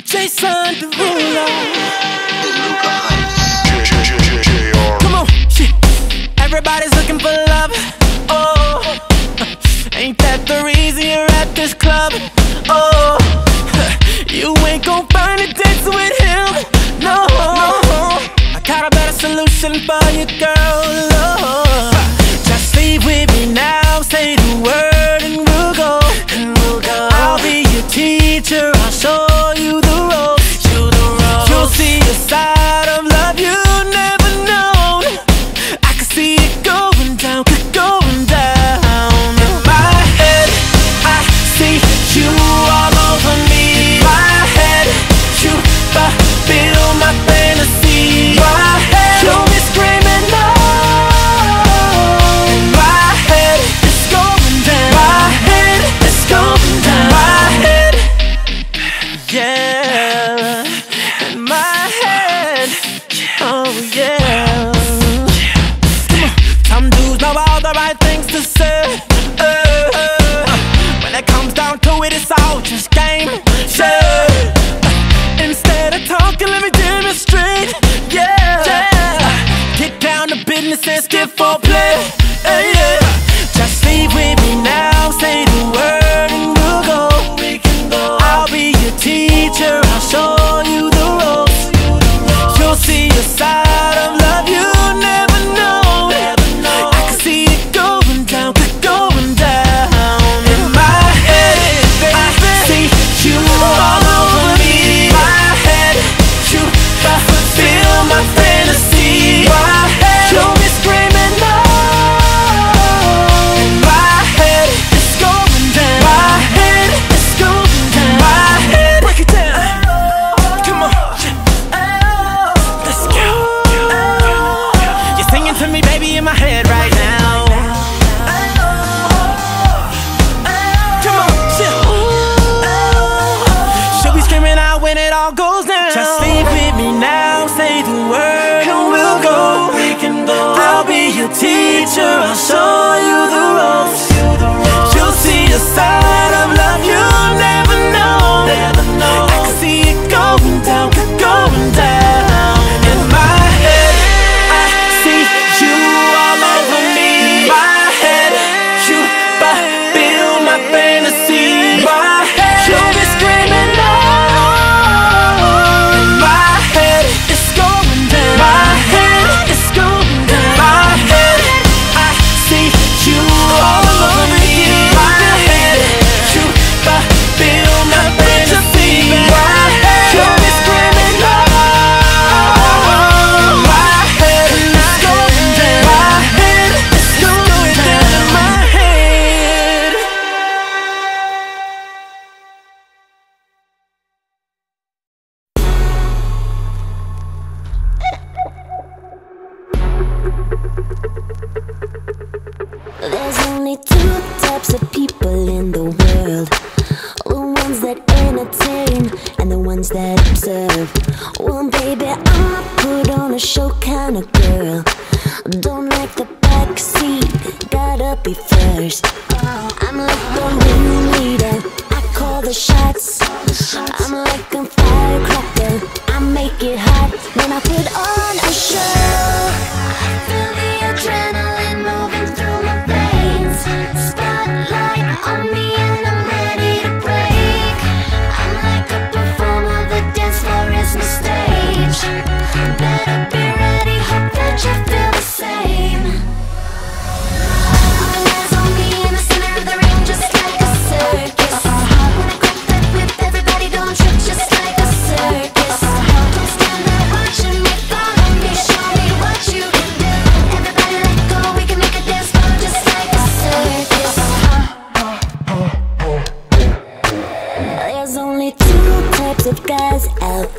Jason Derulo. Come on, shit. Everybody's looking for love. Oh, ain't that the reason you're at this club? Oh, you ain't gon' find a dance with him. No, I got a better solution for you, girl. Oh, just leave with me now. Say the word and we'll go. I'll be your teacher. I'll show you the ropes. You'll see a side of love you never known. I can see it going down, going down. In my head, I see you all over me. My head, you fulfill my fantasy. My head, you'll be screaming no. In my head, it's going down. My head, it's going down. My head, yeah. In my head, oh yeah. Some dudes know all the right things to say. When it comes down to it, it's all just game. Yeah. Instead of talking, let me demonstrate. Yeah. Get down to business and skip for play. Yeah. Just leave with me now. Say the word and we'll go. I'll be your teacher. I'll show you the ropes. You'll see a side of love you never know. I can see it going down, going down. In my head, I see you all over me. My head, you fulfill my fantasy. My head, you'll be screaming no. In my head, it's going down. My head, it's going down. My head, break it down. Come on, let's go. You're singing to me, baby, in my head right now. Come on, chill. She'll be screaming out when it all goes down. Just leave with me now, say the word and we'll go. I'll be your teacher, I'll show you the ropes. You'll see a side of love you never know. I can see it going down, going down. In my head, I see you all over me. My head, you fulfill my fantasy. My head, you'll be screaming no. In my head, it's going down. My head, it's going down. My head, I see you all over me. My head, you fulfill my fantasy. My head, you'll be screaming no. My head, it's going down. My head, it's going down in my head. There's only two types of people in the world: the ones that entertain and the ones that observe. Well, baby, I'm a put on a show kind of girl. Don't like the back seat, gotta be first. I'm like the ringleader, I call the shots. I'm like a firecracker, I make it hot when I put on a show. I feel the adrenaline moving through my veins. Spotlight on me and I'm ready to break. I'm like a performer, the dance floor is my stage. Better be ready, hope that you feel the same. All eyes on me in the center of the ring, just like a circus. When I crack that whip, everybody gon' trip, just like a circus. Don't stand there watching me, follow me, show me what you can do. Everybody let go, we can make a dance floor just like a circus. There's only two types of guys out